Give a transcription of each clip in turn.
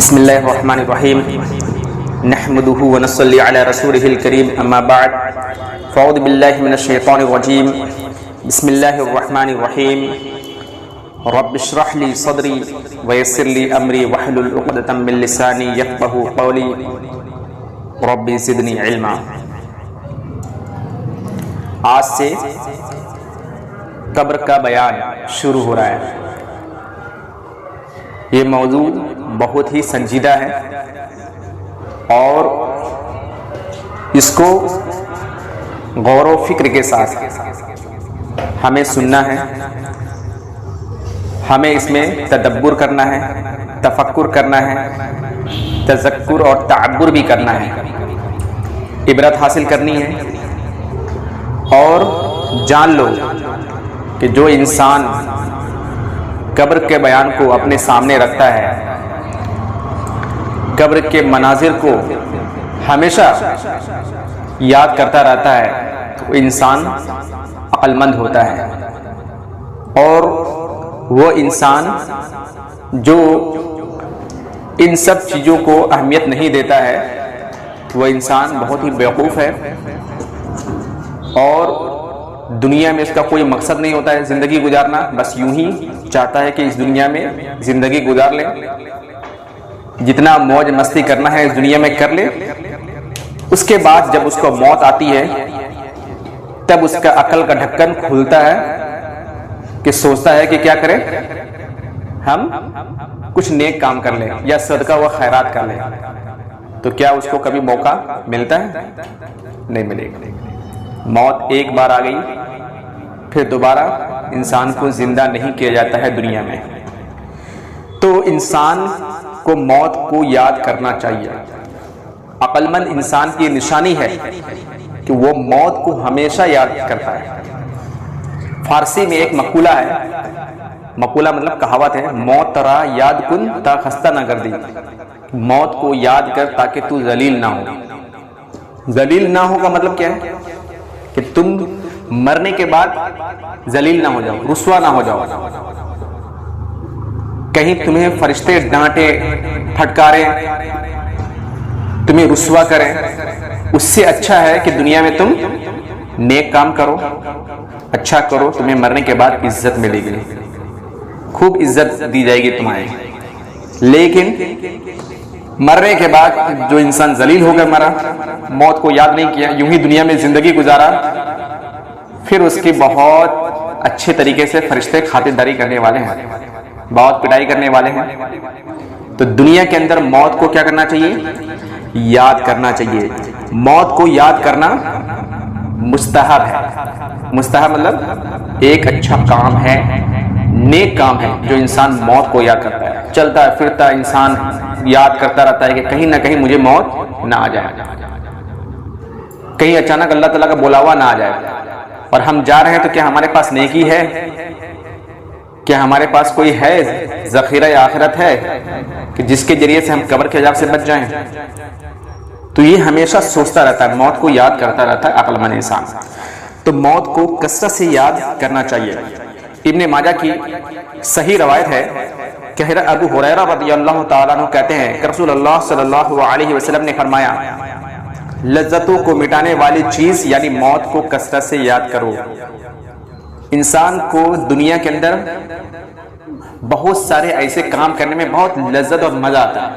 بسم اللہ الرحمن الرحیم نحمده ونصلی علی رسولہ الکریم اما بعد فاعوذ باللہ من الشیطان الرجیم بسم اللہ الرحمن الرحیم رب اشرح لی صدری ویسر لی امری واحلل عقدۃ من لسانی یفقهوا قولی رب زدنی علما۔ آج سے قبر کا بیان شروع ہو رہا ہے۔ یہ موضوع بہت ہی سنجیدہ ہے اور اس کو غور و فکر کے ساتھ ہمیں سننا ہے، ہمیں اس میں تدبر کرنا ہے، تفکر کرنا ہے، تذکر اور تعبر بھی کرنا ہے، عبرت حاصل کرنی ہے۔ اور جان لو کہ جو انسان قبر کے بیان کو اپنے سامنے رکھتا ہے، قبر کے مناظر کو ہمیشہ یاد کرتا رہتا ہے، تو انسان عقل مند ہوتا ہے۔ اور وہ انسان جو ان سب چیزوں کو اہمیت نہیں دیتا ہے، وہ انسان بہت ہی بیوقوف ہے اور دنیا میں اس کا کوئی مقصد نہیں ہوتا ہے زندگی گزارنا، بس یوں ہی چاہتا ہے کہ اس دنیا میں زندگی گزار لے، جتنا موج مستی کرنا ہے اس دنیا میں کر لے۔ اس کے بعد جب اس کو موت آتی ہے تب اس کا عقل کا ڈھکن کھلتا ہے کہ سوچتا ہے کہ کیا کرے، ہم کچھ نیک کام کر لیں یا صدقہ و خیرات کر لیں۔ تو کیا اس کو کبھی موقع ملتا ہے؟ نہیں ملے گا۔ موت ایک بار آ گئی پھر دوبارہ انسان کو زندہ نہیں کیا جاتا ہے دنیا میں۔ تو انسان کو موت کو یاد کرنا چاہیے۔ عقل مند انسان کی نشانی ہے کہ وہ موت کو ہمیشہ یاد کرتا ہے۔ فارسی میں ایک مقولہ ہے، مقولہ مطلب کہاوت ہے، موت ترا یاد کن تا خستہ نہ کر دی، موت کو یاد کر تاکہ تو ذلیل نہ ہو۔ ذلیل نہ ہو کا مطلب کیا ہے؟ کہ تم مرنے کے بعد ذلیل نہ ہو جاؤ، رسوا نہ ہو جاؤ، کہیں تمہیں فرشتے ڈانٹے پھٹکارے، تمہیں رسوا کریں۔ اس سے اچھا ہے کہ دنیا میں تم نیک کام کرو، اچھا کرو، تمہیں مرنے کے بعد عزت ملے گی، خوب عزت دی جائے گی تمہیں۔ لیکن مرنے کے بعد جو انسان ذلیل ہو کر مرا، موت کو یاد نہیں کیا، یوں ہی دنیا میں زندگی گزارا، پھر اس کی بہت اچھے طریقے سے فرشتے خاطرداری کرنے والے ہیں، بہت پٹائی کرنے والے ہیں۔ تو دنیا کے اندر موت کو کیا کرنا چاہیے؟ یاد کرنا چاہیے۔ موت کو یاد کرنا مستحب ہے۔ مستحب مطلب ایک اچھا کام ہے، نیک کام ہے جو انسان موت کو یاد کرتا ہے۔ چلتا پھرتا انسان یاد کرتا رہتا ہے کہ کہیں نہ کہیں مجھے موت نہ آ جائے، کہیں اچانک اللہ تعالیٰ کا بلاوا نہ آ جائے۔ اور ہم جا رہے ہیں تو کیا ہمارے پاس نیکی ہے؟ کیا ہمارے پاس کوئی ہے ذخیرہ آخرت ہے کہ جس کے ذریعے سے ہم قبر کے عذاب سے بچ جائیں؟ تو یہ ہمیشہ سوچتا رہتا ہے، موت کو یاد کرتا رہتا ہے عقل مند انسان۔ تو موت کو کثرت سے یاد کرنا چاہیے۔ ابن ماجہ کی صحیح روایت ہے کہ ابو ہریرہ رضی اللہ تعالیٰ عنہ کہتے ہیں کہ رسول اللہ صلی اللہ علیہ وسلم نے فرمایا، لذتوں کو مٹانے والی چیز یعنی موت کو کثرت سے یاد کرو۔ انسان کو دنیا کے اندر بہت سارے ایسے کام کرنے میں بہت لذت اور مزہ آتا ہے،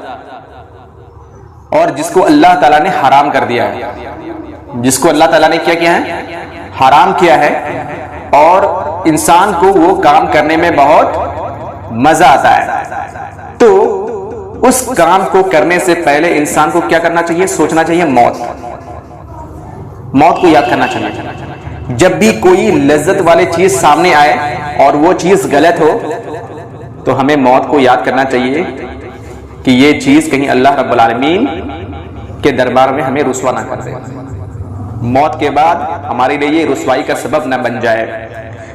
اور جس کو اللہ تعالیٰ نے حرام کر دیا ہے، جس کو اللہ تعالیٰ نے کیا کیا ہے؟ حرام کیا ہے، اور انسان کو وہ کام کرنے میں بہت مزہ آتا ہے۔ تو اس کام کو کرنے سے پہلے انسان کو کیا کرنا چاہیے؟ سوچنا چاہیے موت کو یاد کرنا چاہیے۔ جب بھی کوئی لذت والی چیز سامنے آئے اور وہ چیز غلط ہو تو ہمیں موت کو یاد کرنا چاہیے کہ یہ چیز کہیں اللہ رب العالمین کے دربار میں ہمیں رسوا نہ کر دے، موت کے بعد ہمارے لیے یہ رسوائی کا سبب نہ بن جائے۔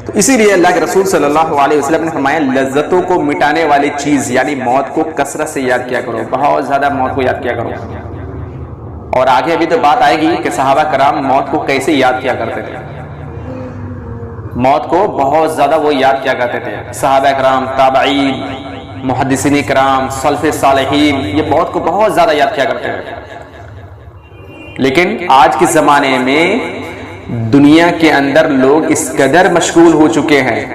تو اسی لیے اللہ کے رسول صلی اللہ علیہ وسلم نے فرمایا، لذتوں کو مٹانے والی چیز یعنی موت کو کثرت سے یاد کیا کرو، بہت زیادہ موت کو یاد کیا کرو۔ اور آگے ابھی تو بات آئے گی کہ صحابہ کرام موت کو کیسے یاد کیا کرتے تھے۔ موت کو بہت زیادہ وہ یاد کیا کرتے تھے، صحابہ کرام، تابعین، محدثین کرام، سلف صالحین، یہ موت کو بہت زیادہ یاد کیا کرتے ہیں. لیکن آج کے زمانے میں دنیا کے اندر لوگ اس قدر مشغول ہو چکے ہیں،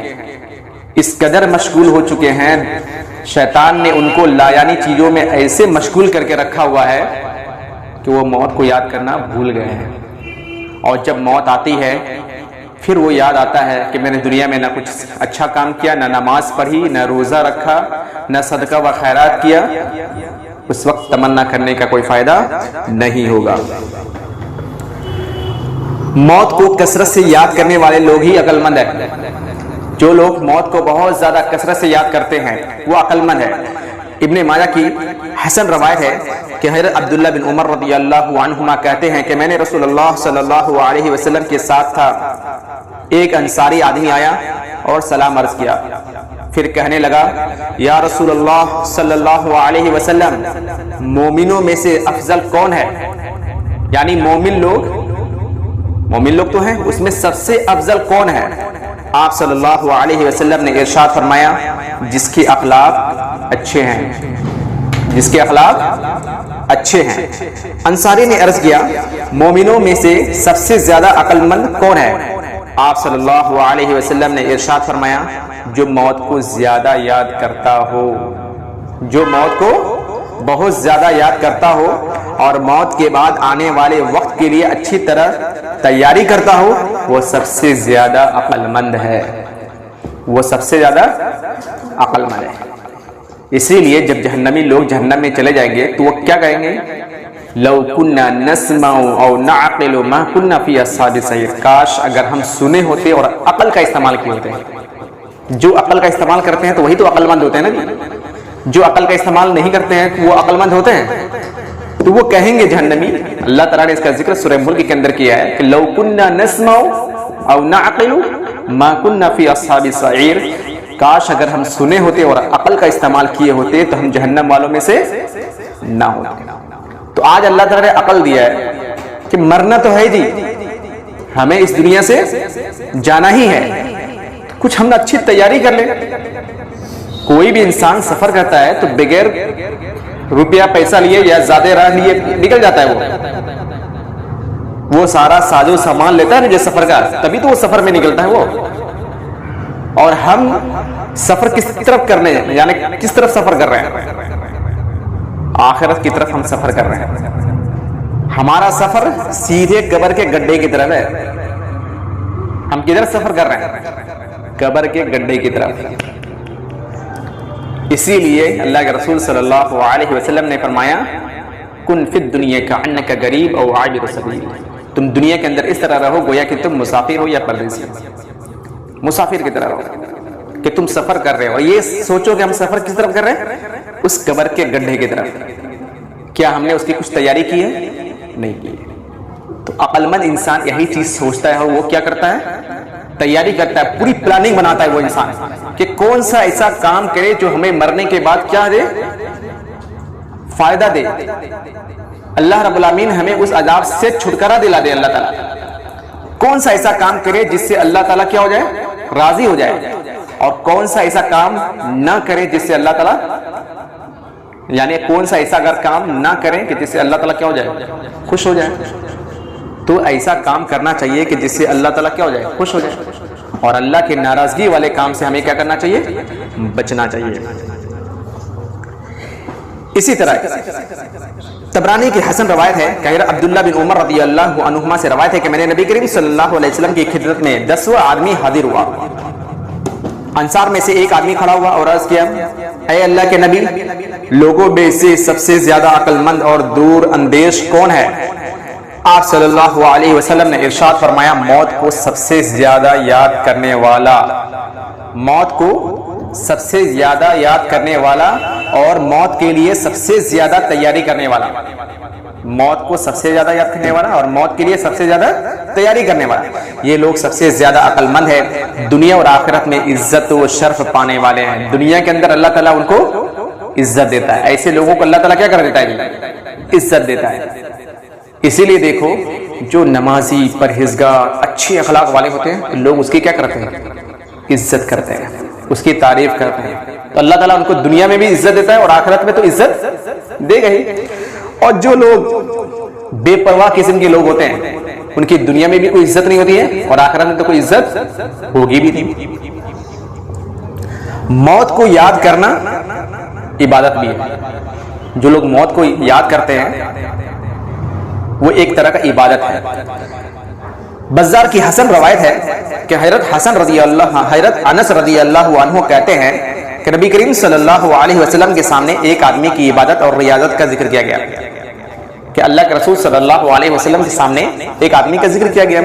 اس قدر مشغول ہو چکے ہیں، شیطان نے ان کو لایانی چیزوں میں ایسے مشغول کر کے رکھا ہوا ہے کہ وہ موت کو یاد کرنا بھول گئے ہیں. اور جب موت آتی ہے پھر وہ یاد آتا ہے کہ میں نے دنیا میں نہ کچھ اچھا کام کیا، نہ نماز پڑھی، نہ روزہ رکھا، نہ صدقہ و خیرات کیا. اس وقت تمنا کرنے کا کوئی فائدہ نہیں ہوگا. موت کو کثرت سے یاد کرنے والے لوگ ہی عقل مند ہیں. جو لوگ موت کو بہت زیادہ کثرت سے یاد کرتے ہیں وہ عقل مند ہے. ابن ماجہ کی حسن روایت ہے کہ حضرت عبداللہ بن عمر رضی اللہ عنہما کہتے ہیں کہ میں نے رسول اللہ صلی اللہ علیہ وسلم کے ساتھ تھا. ایک انصاری آدمی آیا اور سلام عرض کیا، پھر کہنے لگا یا رسول اللہ صلی اللہ علیہ وسلم، مومنوں میں سے افضل کون ہے؟ یعنی مومن لوگ تو ہیں، اس میں سب سے افضل کون ہے؟ آپ صلی اللہ علیہ وسلم نے ارشاد فرمایا جس کے اخلاق اچھے ہیں، جس کے اخلاق اچھے ہیں. انصاری نے عرض کیا مومنوں میں سے سب سے زیادہ عقل مند کون ہے؟ آپ صلی اللہ علیہ وسلم نے ارشاد فرمایا جو موت کو زیادہ یاد کرتا ہو، جو موت کو بہت زیادہ یاد کرتا ہو اور موت کے بعد آنے والے وقت کے لیے اچھی طرح تیاری کرتا ہو، وہ سب سے زیادہ عقل مند ہے، وہ سب سے زیادہ عقل مند ہے. اسی لیے جب جہنمی لوگ جہنم میں چلے جائیں گے تو وہ کیا کہیں گے؟ لو كنا نسمع او نعقل ما كنا في اصحاب السعير، کاش اگر ہم سنے ہوتے اور عقل کا استعمال کیے ہوتے. جو عقل کا استعمال کرتے ہیں تو وہی تو عقل مند ہوتے ہیں نا. جو عقل کا استعمال نہیں کرتے ہیں وہ عقل مند ہوتے ہیں. تو وہ کہیں گے جہنمی، اللہ تعالیٰ نے اس کا ذکر سورہ ملک کے اندر کیا ہے کہ لو كنا نسمع او نعقل ما كنا في اصحاب السعير، کاش اگر ہم سنے ہوتے اور عقل کا استعمال کیے ہوتے تو ہم جہنم والوں میں سے نہ ہوتے. تو آج اللہ تعالیٰ نے عقل دیا ہے کہ مرنا تو ہے جی، ہمیں اس دنیا سے جانا ہی ہے، کچھ ہم اچھی تیاری کر لیں. کوئی بھی انسان سفر کرتا ہے تو بغیر روپیہ پیسہ لیے یا زیادہ راہ لیے نکل جاتا ہے. وہ سارا ساز و سامان لیتا ہے نا جو سفر کا، تبھی تو وہ سفر میں نکلتا ہے وہ. اور ہم سفر کس طرف کرنے ہیں، یعنی کس طرف سفر کر رہے ہیں؟ آخرت کی طرف ہم سفر کر رہے ہیں. ہمارا سفر سیدھے قبر کے گڈھے کی طرف ہے. ہم کدھر سفر کر رہے ہیں؟ قبر کے گڈھے کی طرف. اسی لیے اللہ کے رسول صلی اللہ علیہ وسلم نے فرمایا کن فی الدنیا کأنک غریب او عابر سبیل، تم دنیا کے اندر اس طرح رہو گویا کہ تم مسافر ہو یا پردیسی ہو. مسافر کی طرح رہو کہ تم سفر کر رہے ہو، اور یہ سوچو کہ ہم سفر کس طرف کر رہے ہیں؟ اس قبر کے گڈھے کی طرف. کیا ہم نے اس کی کچھ تیاری کی ہے؟ نہیں کی. تو عقل مند انسان یہی چیز سوچتا ہے، وہ کیا کرتا ہے؟ تیاری کرتا ہے، پوری پلاننگ بناتا ہے وہ انسان کہ کون سا ایسا کام کرے جو ہمیں مرنے کے بعد کیا دے؟ فائدہ دے. اللہ رب العالمین ہمیں اس عذاب سے چھٹکارا دلا دے. اللہ تعالیٰ کون سا ایسا کام کرے جس سے اللہ تعالیٰ کیا ہو جائے؟ راضی ہو جائے. اور کون سا ایسا کام نہ کرے جس سے اللہ تعالیٰ، یعنی کون سا ایسا اگر کام نہ کریں کہ جس سے اللہ تعالیٰ کیا ہو جائے؟ خوش ہو جائے. تو ایسا کام کرنا چاہیے کہ جس سے اللہ تعالیٰ کیا ہو جائے؟ خوش ہو جائے. اور اللہ کی ناراضگی والے کام سے ہمیں کیا کرنا چاہیے؟ بچنا چاہیے. اسی طرح طبرانی کی حسن روایت ہے کہ عبداللہ بن عمر رضی اللہ عنہما سے روایت ہے کہ میں نے نبی کریم صلی اللہ علیہ وسلم کی خدمت میں 10واں آدمی حاضر ہوا. انصار میں سے ایک آدمی کھڑا ہوا اور عرض کیا اے اللہ کے نبی، لوگوں میں سے سب سے زیادہ عقل مند اور دور اندیش کون ہے؟ آپ صلی اللہ علیہ وسلم نے ارشاد فرمایا موت کو سب سے زیادہ یاد کرنے والا، موت کو سب سے زیادہ یاد کرنے والا اور موت کے لیے سب سے زیادہ تیاری کرنے والا. موت کو سب سے زیادہ یاد کرنے والا اور موت کے لیے سب سے زیادہ تیاری کرنے والا، یہ لوگ سب سے زیادہ عقل مند ہے. دنیا اور آخرت میں عزت و شرف پانے والے ہیں. دنیا کے اندر اللہ تعالیٰ ان کو عزت دیتا ہے. ایسے لوگوں کو اللہ تعالیٰ کیا کر دیتا ہے؟ عزت دیتا ہے. اسی لیے دیکھو جو نمازی، پرہیزگار، اچھے اخلاق والے ہوتے ہیں لوگ اس کی کیا کرتے ہیں؟ عزت کرتے ہیں، اس کی تعریف کرتے ہیں. تو اللہ تعالیٰ ان کو دنیا میں بھی عزت دیتا ہے اور آخرت میں تو عزت دے گا ہی. اور جو لوگ بے پرواہ قسم کے لوگ ہوتے ہیں ان کی دنیا میں بھی کوئی عزت نہیں ہوتی ہے اور آخرت میں تو کوئی عزت ہوگی بھی نہیں. موت کو یاد کرنا عبادت بھی ہے. جو لوگ موت کو یاد کرتے ہیں وہ ایک طرح کا عبادت ہے. بزار کی حسن روایت ہے کہ حضرت انس رضی اللہ عنہ کہتے ہیں کہ نبی کریم صلی اللہ علیہ وسلم کے سامنے ایک آدمی کی عبادت اور ریاضت کا ذکر کیا گیا کہ اللہ کے رسول صلی اللہ علیہ وسلم کے سامنے ایک آدمی کا ذکر کیا گیا.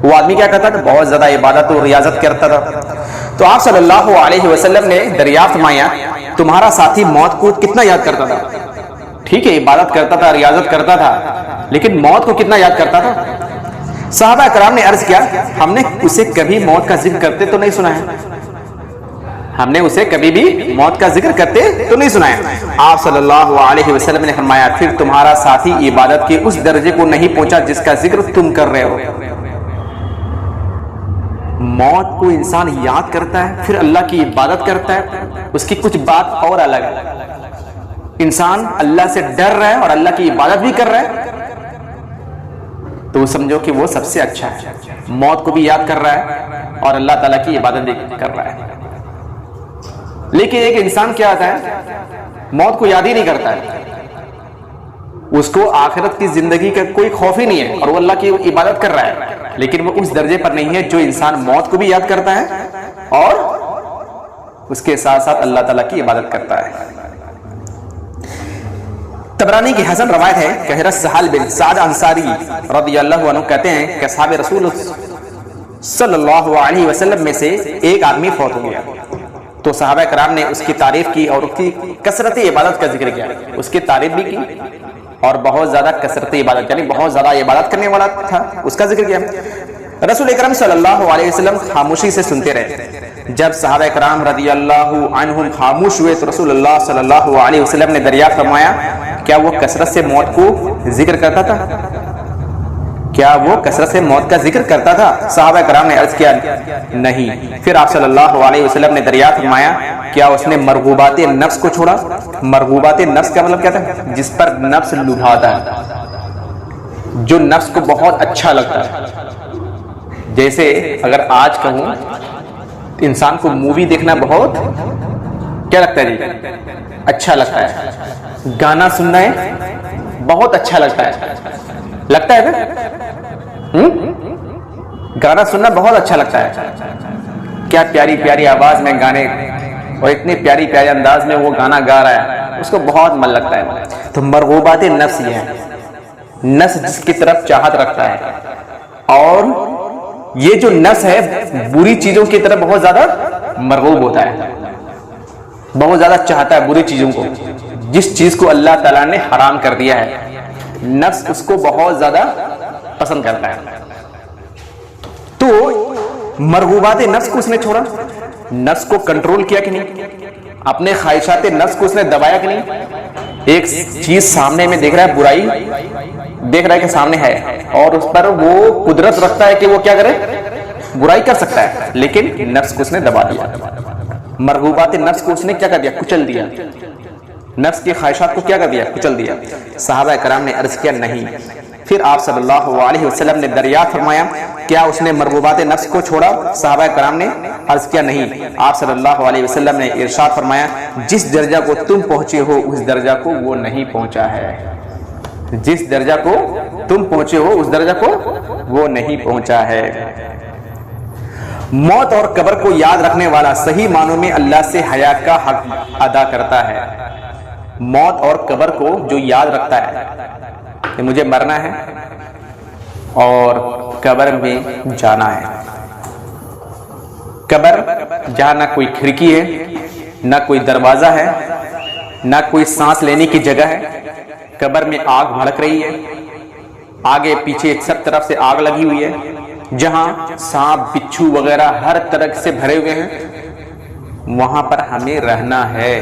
وہ آدمی کیا کرتا تھا؟ بہت زیادہ عبادت اور ریاضت کرتا تھا. تو آپ صلی اللہ علیہ وسلم نے دریافت فرمایا تمہارا ساتھی موت کو کتنا یاد کرتا تھا؟ ٹھیک ہے عبادت کرتا تھا ریاضت کرتا تھا لیکن موت کو کتنا یاد کرتا تھا؟ صحابہ کرام نے عرض کیا ہم نے اسے کبھی موت کا ذکر کرتے تو نہیں سنا ہے. ہم نے اسے کبھی بھی موت کا ذکر کرتے تو نہیں سنا ہے. آپ صلی اللہ علیہ وسلم نے فرمایا پھر تمہارا ساتھی عبادت کے اس درجے کو نہیں پہنچا جس کا ذکر تم کر رہے ہو. موت کو انسان یاد کرتا ہے پھر اللہ کی عبادت کرتا ہے اس کی کچھ بات اور الگ ہے. انسان اللہ سے ڈر رہا ہے اور اللہ کی عبادت بھی کر رہا ہے تو سمجھو کہ وہ سب سے اچھا ہے. موت کو بھی یاد کر رہا ہے اور اللہ تعالیٰ کی عبادت بھی کر رہا ہے. لیکن ایک انسان کیا ہوتا ہے موت کو یاد ہی نہیں کرتا ہے, اس کو آخرت کی زندگی کا کوئی خوف ہی نہیں ہے اور وہ اللہ کی عبادت کر رہا ہے لیکن وہ اس درجے پر نہیں ہے جو انسان موت کو بھی یاد کرتا ہے اور اس کے ساتھ ساتھ اللہ تعالیٰ کی عبادت کرتا ہے. طبرانی کی حسن روایت ہے کہ حضرت سہل بن سعد انصاری رضی اللہ عنہ کہتے ہیں کہ صحابہ رسول صلی اللہ علیہ وسلم میں سے ایک آدمی فوت ہو گیا تو صحابہ کرام نے اس کی تعریف کی اور اس کی کثرت عبادت کا ذکر کیا. اس کی تعریف بھی کی اور بہت زیادہ کثرت عبادت یعنی بہت زیادہ عبادت کرنے والا تھا اس کا ذکر کیا. رسول اکرم صلی اللہ علیہ وسلم خاموشی سے سنتے رہے. جب صحابہ کرام رضی اللہ عنہم خاموش ہوئے تو رسول اللہ صلی اللہ علیہ وسلم نے دریافت فرمایا کیا وہ کثرت سے موت کو ذکر کرتا تھا؟ کیا وہ کثرت سے موت کا ذکر کرتا تھا؟ صحابہ کرام نے عرض کیا نہیں. پھر آپ صلی اللہ علیہ وسلم نے دریافت فرمایا کیا اس نے مرغوبات نفس کو چھوڑا؟ مرغوبات نفس کا مطلب کیا تھا؟ جس پر نفس لبھاتا ہے, جو نفس کو بہت اچھا لگتا ہے. جیسے اگر آج کہوں انسان کو مووی دیکھنا بہت کیا لگتا ہے جی؟ اچھا لگتا ہے. گانا سننا ہے بہت اچھا لگتا ہے نا؟ گانا سننا بہت اچھا لگتا ہے. کیا پیاری پیاری آواز میں گانے اور اتنے پیاری پیارے انداز میں وہ گانا گا رہا ہے اس کو بہت من لگتا ہے. تو مرغوبات نفس یہ ہے, نفس جس کی طرف چاہت رکھتا ہے اور یہ جو نفس ہے بری چیزوں کی طرف بہت زیادہ مرغوب ہوتا ہے, بہت زیادہ چاہتا ہے بری چیزوں کو. جس چیز کو اللہ تعالیٰ نے حرام کر دیا ہے نفس اس کو بہت زیادہ پسند کرتا ہے. تو مرغوبات نفس کو اس نے چھوڑا, نفس کو کنٹرول کیا کہ نہیں, اپنے خواہشات نفس کو اس نے دبایا کہ نہیں. ایک چیز سامنے میں دیکھ رہا ہے برائی دیکھ رہا ہے کہ سامنے ہے اور اس پر وہ قدرت رکھتا ہے کہ وہ کیا کرے برائی کر سکتا ہے لیکن نفس کو اس نے دبا دیا. مرغوبات نفس کو اس نے کیا کر دیا؟ کچل دیا. نفس کی خواہشات کو کیا کر دیا؟ کچل دیا. صحابہ کرام نے عرض کیا نہیں. پھر آپ صلی اللہ علیہ وسلم نے دریافت فرمایا کیا اس نے مرغوبات نفس کو چھوڑا؟ صحابہ کرام نے عرض کیا نہیں. آپ صلی اللہ علیہ وسلم نے ارشاد فرمایا جس درجہ کو تم پہنچے ہو اس درجہ کو وہ نہیں پہنچا ہے. جس درجہ کو تم پہنچے ہو اس درجہ کو وہ نہیں پہنچا ہے. موت اور قبر کو یاد رکھنے والا صحیح معنوں میں اللہ سے حیا کا حق ادا کرتا ہے. موت اور قبر کو جو یاد رکھتا ہے کہ مجھے مرنا ہے اور قبر میں جانا ہے. قبر جہاں نہ کوئی کھڑکی ہے نہ کوئی دروازہ ہے نہ کوئی سانس لینے کی جگہ ہے. قبر میں آگ بھڑک رہی ہے, آگے پیچھے سب طرف سے آگ لگی ہوئی ہے, جہاں سانپ بچھو وغیرہ ہر طرح سے بھرے ہوئے ہیں. وہاں پر ہمیں رہنا ہے.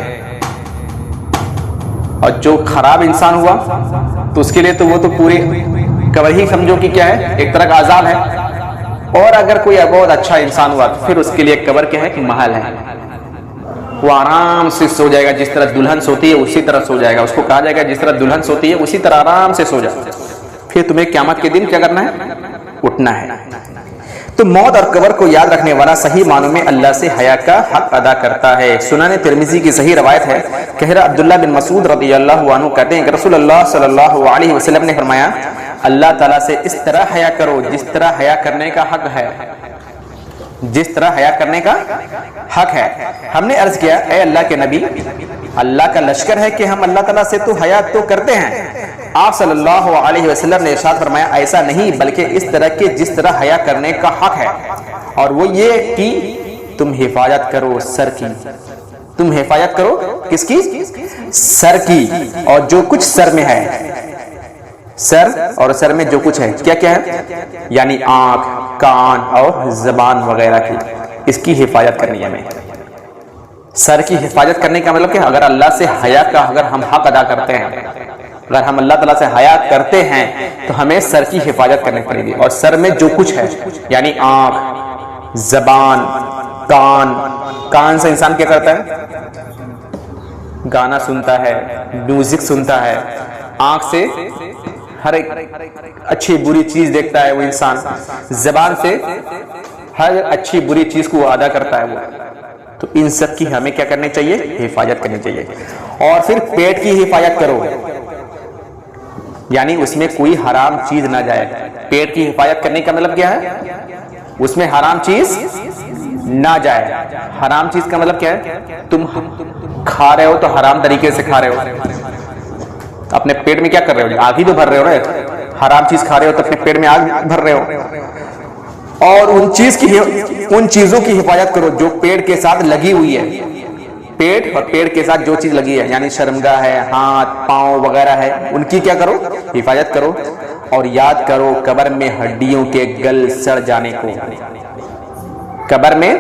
اور جو خراب انسان ہوا تو اس کے لیے تو وہ تو پورے قبر ہی سمجھو کہ کیا ہے ایک طرح کا عذاب ہے. اور اگر کوئی بہت اچھا انسان ہوا تو پھر اس کے لیے قبر کیا ہے کہ محل ہے. وہ آرام سے سو جائے گا، جس طرح دلہن سوتی ہے اسی طرح سو جائے گا. اس کو کہا جائے گا جس طرح دلہن سوتی ہے اسی طرح آرام سے سو جائے. پھر تمہیں قیامت کے دن کیا کرنا ہے؟ اٹھنا ہے. تو موت اور قبر کو یاد رکھنے والا صحیح معنوں میں اللہ سے حیا کا حق ادا کرتا ہے. سنن ترمذی کی صحیح روایت ہے کہ حضرت عبداللہ بن مسعود رضی اللہ عنہ کہتے ہیں کہ رسول اللہ صلی اللہ علیہ وسلم نے فرمایا اللہ تعالیٰ سے اس طرح حیا کرو جس طرح حیا کرنے کا حق ہے، جس طرح حیا کرنے کا حق ہے. ہم نے عرض کیا اے اللہ کے نبی، اللہ کا لشکر ہے کہ ہم اللہ تعالیٰ سے تو حیا تو کرتے ہیں. آپ صلی اللہ علیہ وسلم نے ارشاد فرمایا ایسا نہیں بلکہ اس طرح کے جس طرح حیا کرنے کا حق ہے، اور وہ یہ کہ تم حفاظت کرو سر کی. تم حفاظت کرو کس کی؟ سر کی. اور جو کچھ سر میں ہے، سر اور سر میں جو کچھ ہے کیا کیا ہے؟ یعنی آنکھ، کان اور زبان وغیرہ کی، اس کی حفاظت کرنی ہے ہمیں. سر کی حفاظت کرنے کا مطلب کہ اگر اللہ سے حیا کا اگر ہم حق ادا کرتے ہیں، اگر ہم اللہ تعالیٰ سے حیا کرتے ہیں تو ہمیں سر کی حفاظت کرنی پڑے گی. اور سر میں جو کچھ ہے یعنی آنکھ، زبان، کان. کان سے انسان کیا کرتا ہے؟ گانا سنتا ہے، میوزک سنتا ہے. آنکھ سے ہر ایک اچھی بری چیز دیکھتا ہے وہ انسان. زبان سے ہر اچھی بری چیز کو ادا کرتا ہے وہ. تو ان سب کی ہمیں کیا کرنی چاہیے؟ حفاظت کرنی چاہیے. اور پھر پیٹ کی حفاظت کرو، یعنی اس میں کوئی حرام چیز نہ جائے. پیٹ کی حفاظت کرنے کا مطلب کیا ہے؟ اس میں حرام چیز نہ جائے. حرام چیز کا مطلب کیا ہے؟ تم کھا رہے ہو تو حرام طریقے سے کھا رہے ہو. اپنے پیٹ میں کیا کر رہے ہو؟ آگ ہی تو بھر رہے ہو. حرام چیز کھا رہے ہو تو اپنے پیٹ میں آگ بھر رہے ہو. اور ان چیزوں کی حفاظت کرو جو پیٹ کے ساتھ لگی ہوئی ہے. پیٹ اور پیٹ کے ساتھ جو چیز لگی ہے یعنی شرمگاہ ہے، ہاتھ، پاؤں وغیرہ ہے، ان کی کیا کرو؟ حفاظت کرو. اور یاد کرو قبر میں ہڈیوں کے گل سڑ جانے کو. قبر میں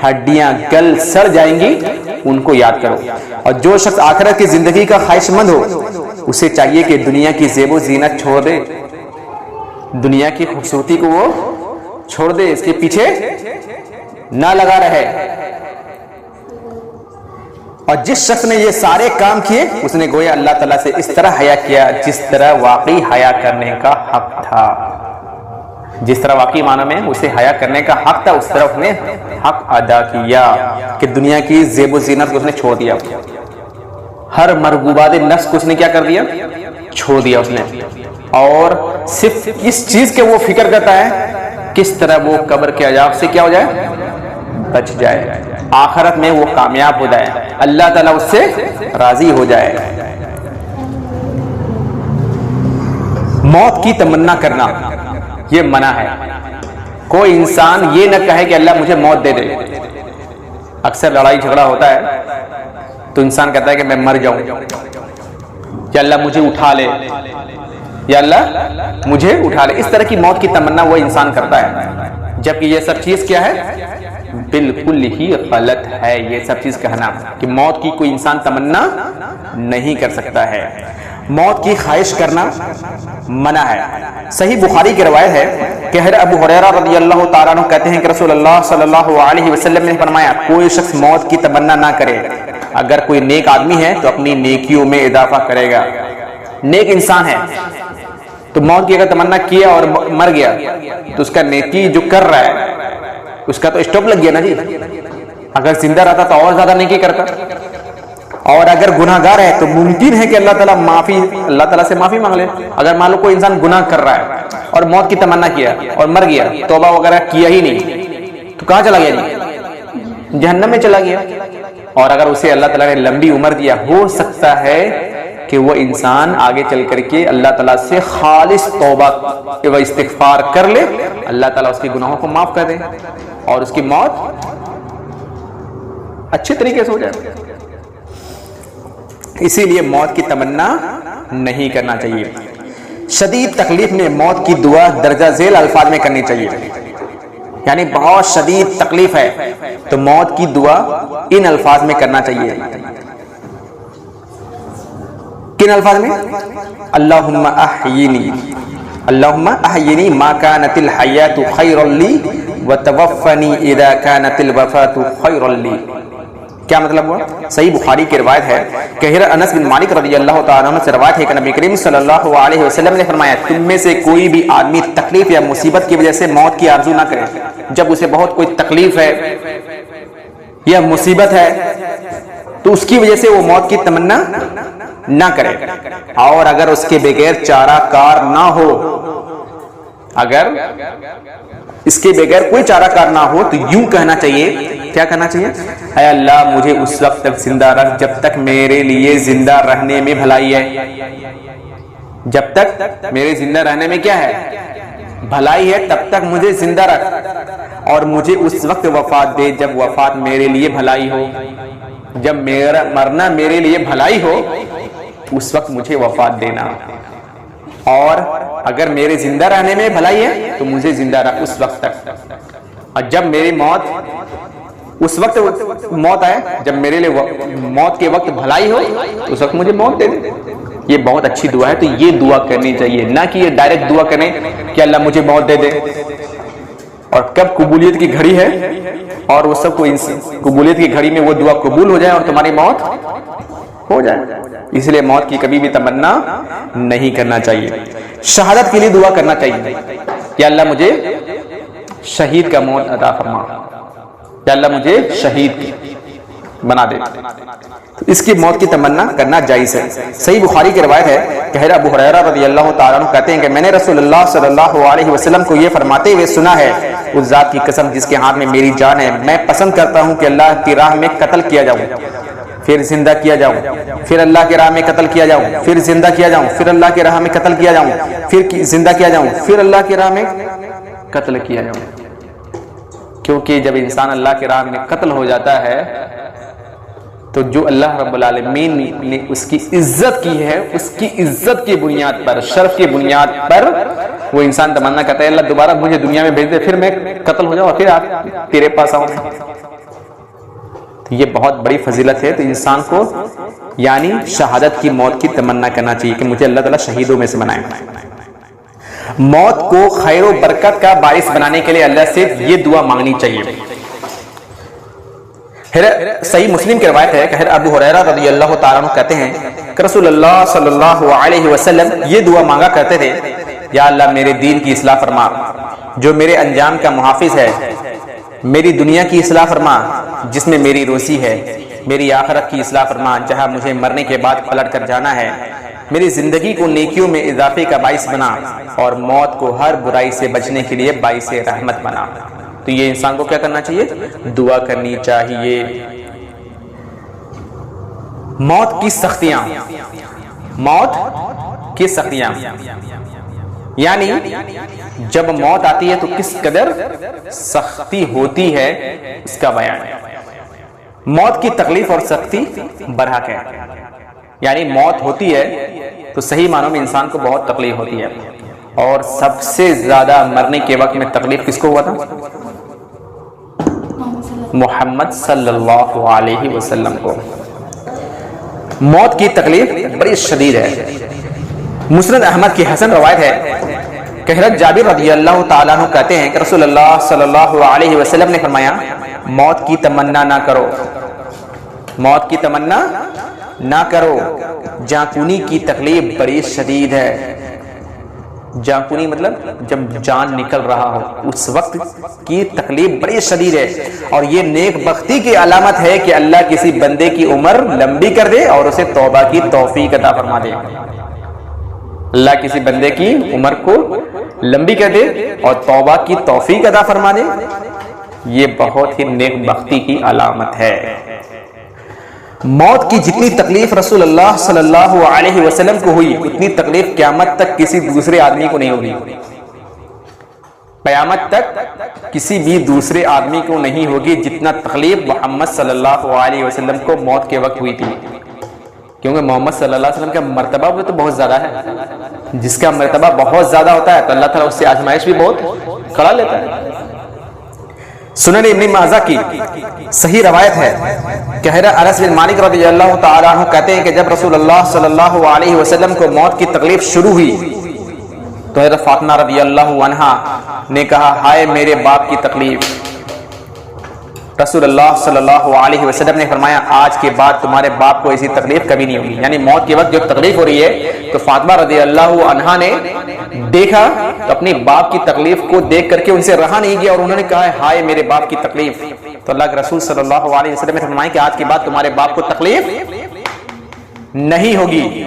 ہڈیاں گل سڑ جائیں گی، ان کو یاد کرو. اور جو شخص آخرت کی زندگی کا خواہش مند ہو اسے چاہیے کہ دنیا کی زیب و زینت چھوڑ دے، دنیا کی خوبصورتی کو وہ چھوڑ دے، اس کے پیچھے نہ لگا رہے. اور جس شخص نے یہ سارے کام کیے اس نے گویا اللہ تعالیٰ سے اس طرح حیا کیا جس طرح واقعی حیا کرنے کا حق تھا. جس طرح واقعی معنی میں اسے حیا کرنے کا حق تھا اس طرح اس نے حق ادا کیا کہ دنیا کی زیب و زینت کو اس نے چھوڑ دیا. ہر مرغوبات نفس کو اس نے کیا کر دیا؟ چھوڑ دیا اس نے. اور صرف اس چیز کے وہ فکر کرتا ہے کس طرح وہ قبر کے عذاب سے کیا ہو جائے؟ بچ جائے. آخرت میں وہ کامیاب ہو جائے، اللہ تعالیٰ اس سے راضی ہو جائے. موت کی تمنا کرنا یہ منع ہے. کوئی انسان یہ نہ کہے کہ اللہ مجھے موت دے دے. اکثر لڑائی جھگڑا ہوتا ہے تو انسان کہتا ہے کہ میں مر جاؤں، یا اللہ مجھے اٹھا لے، یا اللہ مجھے اٹھا لے. اس طرح کی موت کی تمنا وہ انسان کرتا ہے، جبکہ یہ سب چیز کیا ہے؟ بالکل ہی غلط ہے. یہ سب چیز کہنا کہ موت کی کوئی انسان تمنا نہیں کر سکتا ہے. موت کی خواہش کرنا منع ہے. صحیح بخاری کی روایت ہے کہ حضرت ابو ہریرہ رضی اللہ تعالیٰ عنہ کہتے ہیں کہ رسول اللہ صلی اللہ علیہ وسلم نے فرمایا کوئی شخص موت کی تمنا نہ کرے. اگر کوئی نیک آدمی ہے تو اپنی نیکیوں میں اضافہ کرے گا. نیک انسان ہے تو موت کی اگر تمنا کیا اور مر گیا تو اس کا نیکی جو کر رہا ہے اس کا تو اسٹاپ لگ گیا نا جی. اگر زندہ رہتا تو اور زیادہ نیکی کرتا. اور اگر گناہ گار ہے تو ممکن ہے کہ اللہ تعالیٰ سے معافی مانگ لے. اگر مان لو کوئی انسان گناہ کر رہا ہے اور موت کی تمنا کیا اور مر گیا، توبہ وغیرہ کیا ہی نہیں، تو کہاں چلا گیا جی؟ جہنم میں چلا گیا. اور اگر اسے اللہ تعالیٰ نے لمبی عمر دیا، ہو سکتا ہے کہ وہ انسان آگے چل کر کے اللہ تعالیٰ سے خالص توبہ و استغفار کر لے، اللہ تعالیٰ اس کے گناہوں کو معاف کر دے اور اس کی موت اچھے طریقے سے ہو جائے. اسی لیے موت کی تمنا نہیں کرنا چاہیے. شدید تکلیف میں موت کی دعا درجہ ذیل الفاظ میں کرنی چاہیے. یعنی بہت شدید تکلیف ہے تو موت کی دعا ان الفاظ میں کرنا چاہیے. کن الفاظ میں؟ اللہم احیینی، اللہم احیینی ما کانت الحیات خیرا لی وتوفنی اذا کانت الوفات خیرا لی. کیا مطلب ہوا؟ صحیح بخاری کی روایت ہے کہ حضرت انس بن مالک رضی اللہ تعالیٰ عنہ سے روایت ہے کہ نبی کریم صلی اللہ علیہ وسلم نے فرمایا تم میں سے کوئی بھی آدمی تکلیف یا مصیبت کی وجہ سے موت کی آرزو نہ کرے. جب اسے بہت کوئی تکلیف ہے یا مصیبت ہے تو اس کی وجہ سے وہ موت کی تمنا نہ کرے, اور اگر اس کے بغیر چارہ کار نہ ہو, اگر اس کے بغیر کوئی چارہ کار نہ ہو تو یوں کہنا چاہیے. کیا کہنا چاہیے؟ اے اللہ مجھے اس وقت تک زندہ رکھ جب تک میرے لیے زندہ رہنے میں بھلائی ہے. جب تک میرے زندہ رہنے میں کیا ہے؟ بھلائی ہے, تب تک مجھے زندہ رکھ, اور مجھے اس وقت وفات دے جب وفات میرے لیے بھلائی ہو. جب میرا مرنا میرے لیے بھلائی ہو اس وقت مجھے وفات دینا, اور اگر میرے زندہ رہنے میں بھلائی ہے تو مجھے زندہ رکھ اس وقت تک, اور جب میری موت اس وقت موت آئے, جب میرے لیے موت کے وقت بھلائی ہو تو اس وقت مجھے موت دے دے. یہ بہت اچھی دعا ہے, تو یہ دعا کرنی چاہیے, نہ کہ یہ ڈائریکٹ دعا کریں کہ اللہ مجھے موت دے دے. اور کب قبولیت کی گھڑی ہے اور وہ سب کو قبولیت کی گھڑی میں وہ دعا قبول ہو جائے اور تمہاری موت ہو جائے. اس لیے موت کی کبھی بھی تمنا نہیں کرنا چاہیے. شہادت کے لیے دعا کرنا چاہیے, یا اللہ مجھے شہید کا موت عطا فرما, یا اللہ مجھے شہید بنا دے. اس کی موت کی تمنا کرنا جائز ہے. صحیح بخاری کی روایت ہے کہ حضرت ابو ہریرہ رضی اللہ تعالیٰ عنہ کہتے ہیں کہ میں نے رسول اللہ صلی اللہ علیہ وسلم کو یہ فرماتے ہوئے سنا ہے, اس ذات کی قسم جس کے ہاتھ میں میری جان ہے, میں پسند کرتا ہوں کہ اللہ کی راہ میں قتل کیا جاؤں, پھر زندہ کیا جاؤں, پھر اللہ کی راہ میں قتل کیا جاؤں, پھر زندہ کیا جاؤں, پھر اللہ کی راہ میں قتل کیا جاؤں, پھر زندہ کیا جاؤں, پھر اللہ کی راہ میں قتل کیا جاؤں. کیونکہ جب انسان اللہ کی راہ میں قتل ہو جاتا ہے تو جو اللہ رب العالمین نے اس کی عزت کی ہے, اس کی عزت کی بنیاد پر, شرف کی بنیاد پر وہ انسان تمنا کرتا ہے اللہ دوبارہ مجھے دنیا میں بھیج دے, پھر میں قتل ہو جاؤں اور پھر تیرے پاس آؤں. یہ بہت بڑی فضیلت ہے. تو انسان کو یعنی شہادت کی موت کی تمنا کرنا چاہیے کہ مجھے اللہ تعالیٰ شہیدوں میں سے بنائے. موت کو خیر و برکت کا باعث بنانے کے لیے اللہ سے یہ دعا مانگنی چاہیے. صحیح مسلم کی روایت ہے کہ حضرت ابو ہریرہ رضی اللہ تعالیٰ عنہ کہتے ہیں کہ رسول اللہ صلی اللہ علیہ وسلم یہ دعا مانگا کرتے تھے, یا اللہ میرے دین کی اصلاح فرما, جو میرے انجام کا محافظ ہے, میری دنیا کی اصلاح فرما جس میں میری روزی ہے, میری آخرت کی اصلاح فرما جہاں مجھے مرنے کے بعد پلٹ کر جانا ہے, میری زندگی کو نیکیوں میں اضافے کا باعث بنا, اور موت کو ہر برائی سے بچنے کے لیے باعث رحمت بنا. تو یہ انسان کو کیا کرنا چاہیے؟ دعا کرنی چاہیے. موت کی سختیاں, موت کی سختیاں یعنی جب موت آتی ہے تو کس قدر سختی ہوتی ہے اس کا بیان ہے. موت کی تکلیف اور سختی برحق ہے, یعنی موت ہوتی ہے تو صحیح معنوں میں انسان کو بہت تکلیف ہوتی ہے, اور سب سے زیادہ مرنے کے وقت میں تکلیف کس کو ہوا تھا؟ محمد صلی اللہ علیہ وسلم کو. موت کی تکلیف بڑی شدید ہے. مسند احمد کی حسن روایت ہے کہ حضرت جابر رضی اللہ تعالیٰ عنہ کہتے ہیں کہ رسول اللہ صلی اللہ علیہ وسلم نے فرمایا موت کی تمنا نہ کرو, موت کی تمنا نہ کرو, جانکنی کی تکلیف بڑی شدید ہے. جانکنی مطلب جب جان نکل رہا ہو اس وقت کی تکلیف بڑی شدید ہے, اور یہ نیک بختی کی علامت ہے کہ اللہ کسی بندے کی عمر لمبی کر دے اور اسے توبہ کی توفیق عطا فرما دے. اللہ کسی بندے کی عمر کو لمبی کر دے اور توبہ کی توفیق عطا فرما دے, یہ بہت ہی نیک بختی کی علامت ہے. موت کی جتنی تکلیف رسول اللہ صلی اللہ علیہ وسلم کو ہوئی اتنی تکلیف قیامت تک کسی دوسرے آدمی کو نہیں ہوگی. قیامت تک کسی بھی دوسرے آدمی کو نہیں ہوگی جتنا تکلیف محمد صلی اللہ علیہ وسلم کو موت کے وقت ہوئی تھی. کیونکہ محمد صلی اللہ علیہ وسلم کا مرتبہ بھی تو بہت زیادہ ہے. جس کا مرتبہ بہت زیادہ ہوتا ہے تو اللہ تعالیٰ اس سے آزمائش بھی بہت کڑا لیتا ہے. سنن ابن ماجہ کی صحیح روایت ہے کہ حضرت انس بن مالک رضی اللہ تعالیٰ عنہ کہتے ہیں کہ جب رسول اللہ صلی اللہ علیہ وسلم کو موت کی تکلیف شروع ہوئی تو حضرت فاطمہ رضی اللہ عنہا نے کہا ہائے میرے باپ کی تکلیف. رسول اللہ صلی اللہ علیہ وسلم نے فرمایا آج کے بعد تمہارے باپ کو ایسی تکلیف کبھی نہیں ہوگی. یعنی موت کے وقت جو تکلیف ہو رہی ہے تو فاطمہ رضی اللہ عنہا نے دیکھا تو اپنے باپ کی تکلیف کو دیکھ کر کے ان سے رہا نہیں گیا اور انہوں نے کہا ہائے میرے باپ کی تکلیف. تو اللہ کے رسول صلی اللہ علیہ وسلم نے فرمایا کہ آج کے بعد تمہارے باپ کو تکلیف نہیں ہوگی.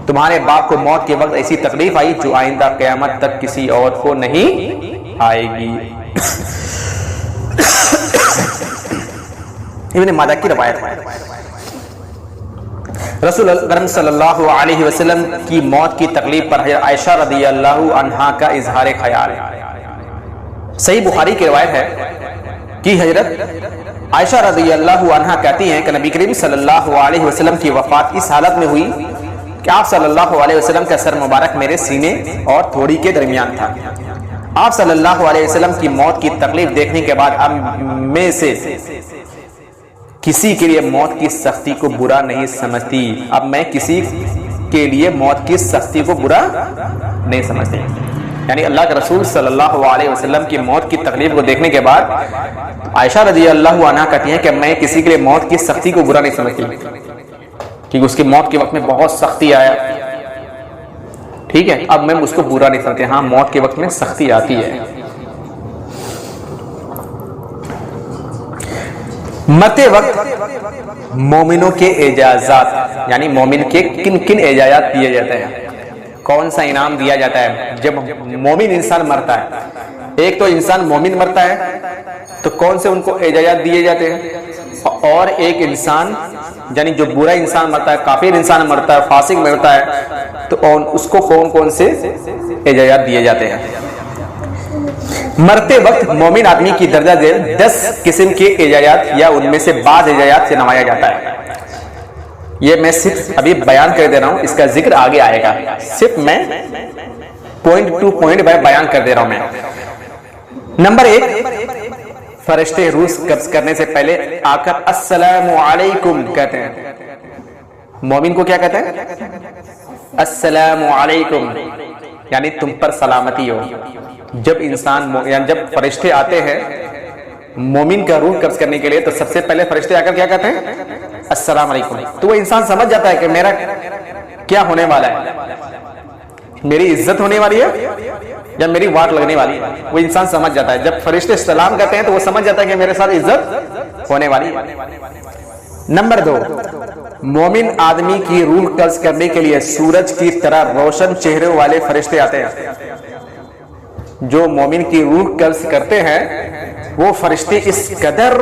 تمہارے باپ کو موت کے وقت ایسی تکلیف آئی جو آئندہ قیامت تک کسی اور کو نہیں آئے گی. ابن ماجہ کی روایت ہے. رسول اکرم صلی اللہ علیہ وسلم کی موت کی تکلیف پر حضرت عائشہ رضی اللہ عنہا کا اظہار خیال ہے. صحیح بخاری کی روایت ہے کہ حضرت عائشہ رضی اللہ عنہا کہتی ہیں کہ نبی کریم صلی اللہ علیہ وسلم کی وفات اس حالت میں ہوئی کہ آپ صلی اللہ علیہ وسلم کا سر مبارک میرے سینے اور تھوڑی کے درمیان تھا. آپ صلی اللہ علیہ وسلم کی موت کی تکلیف دیکھنے کے بعد اب میں سے کسی کے لیے موت کی سختی کو برا نہیں سمجھتی. اب میں کسی کے لیے موت کی سختی کو برا نہیں سمجھتی. یعنی اللہ کے رسول صلی اللہ علیہ وسلم کی موت کی تکلیف کو دیکھنے کے بعد عائشہ رضی اللہ عنہا کہتی ہیں کہ میں کسی کے لیے موت کی سختی کو برا نہیں سمجھتی کیونکہ اس کی موت کے وقت میں بہت سختی آیا. ٹھیک ہے, اب میں اس کو برا نہیں سمجھتی. ہاں موت کے وقت میں سختی آتی ہے. مرتے وقت مومنوں کے اعزازات یعنی مومن کے کن کن اعزازات دیے جاتے ہیں, کون سا انعام دیا جاتا ہے جب مومن انسان مرتا ہے. ایک تو انسان مومن مرتا ہے تو کون سے ان کو اعزازات دیے جاتے ہیں, اور ایک انسان یعنی جو برا انسان مرتا ہے, کافر انسان مرتا ہے, فاسق مرتا ہے تو اس کو کون کون سے اعزازات دیے جاتے ہیں. مرتے وقت مومن آدمی کی درجہ ذیل 10 قسم کے اعزازات یا ان میں سے بعض اعزازات سے نمایا جاتا ہے. یہ میں صرف ابھی بیان کر دے رہا ہوں, اس کا ذکر آگے آئے گا. صرف میں پوائنٹ ٹو پوائنٹ بیان کر دے رہا ہوں میں. نمبر 1, فرشتے روح قبض کرنے سے پہلے آ کر السلام علیکم کہتے ہیں. مومن کو کیا کہتے ہیں؟ السلام علیکم یعنی تم پر سلامتی ہو. جب انسان یعنی جب فرشتے آتے ہیں مومن کا روح قبض کرنے کے لیے تو سب سے پہلے فرشتے آ کر کیا کہتے ہیں؟ السلام علیکم. تو وہ انسان سمجھ جاتا ہے کہ میرا کیا ہونے والا ہے, میری عزت ہونے والی ہے یا میری واٹ لگنے والی ہے. وہ انسان سمجھ جاتا ہے. جب فرشتے سلام کرتے ہیں تو وہ سمجھ جاتا ہے کہ میرے ساتھ عزت ہونے والی ہے. نمبر 2, مومن آدمی کی روح قبض کرنے کے لیے سورج کی طرح روشن چہرے والے فرشتے آتے ہیں. جو مومن کی روح قبض کرتے ہیں وہ فرشتے اس قدر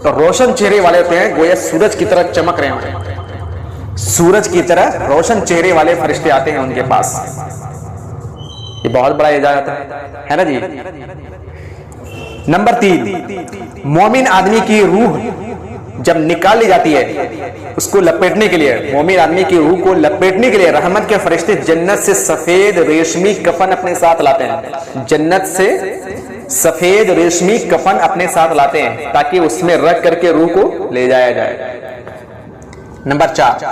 روشن چہرے والے ہوتے ہیں گویا سورج کی طرح چمک رہے ہیں. سورج کی طرح روشن چہرے والے فرشتے آتے ہیں ان کے پاس. یہ بہت بڑا اعزاز ہے نا جی. نمبر 3, مومن آدمی کی روح جب نکال لی جاتی ہے اس کو لپیٹنے کے لیے, مومن آدمی کی روح کو لپیٹنے کے لیے رحمت کے فرشتے جنت سے سفید ریشمی کفن اپنے ساتھ لاتے ہیں. جنت سے سفید ریشمی کفن اپنے ساتھ لاتے ہیں تاکہ اس میں رکھ کر کے روح کو لے جایا جائے. نمبر 4,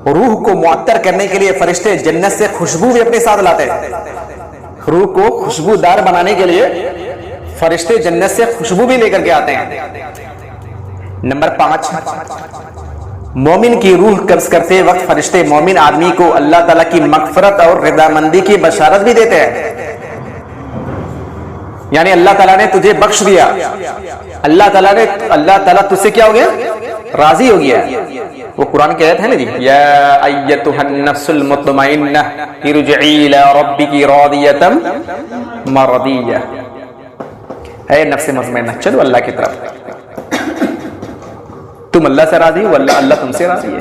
روح کو معطر کرنے کے لیے فرشتے جنت سے خوشبو بھی اپنے ساتھ لاتے ہیں. روح کو خوشبودار بنانے کے لیے فرشتے جنت سے خوشبو بھی لے کر کے آتے ہیں. نمبر 5, مومن کی روح قبض کرتے وقت فرشتے مومن آدمی کو اللہ تعالیٰ کی مغفرت اور رضامندی کی بشارت بھی دیتے ہیں. یعنی اللہ تعالیٰ نے تجھے بخش دیا, اللہ تعالیٰ تجھ سے کیا ہو گیا؟ راضی ہو گیا. وہ قرآن کی آیت ہے نا جی, یا ایتھا النفس المطمئنہ ارجعی الی ربک راضیۃ مرضیہ. اے نفس مطمئنہ چلو اللہ کی طرف, تم اللہ سے راضی ہو, اللہ تم سے راضی ہے.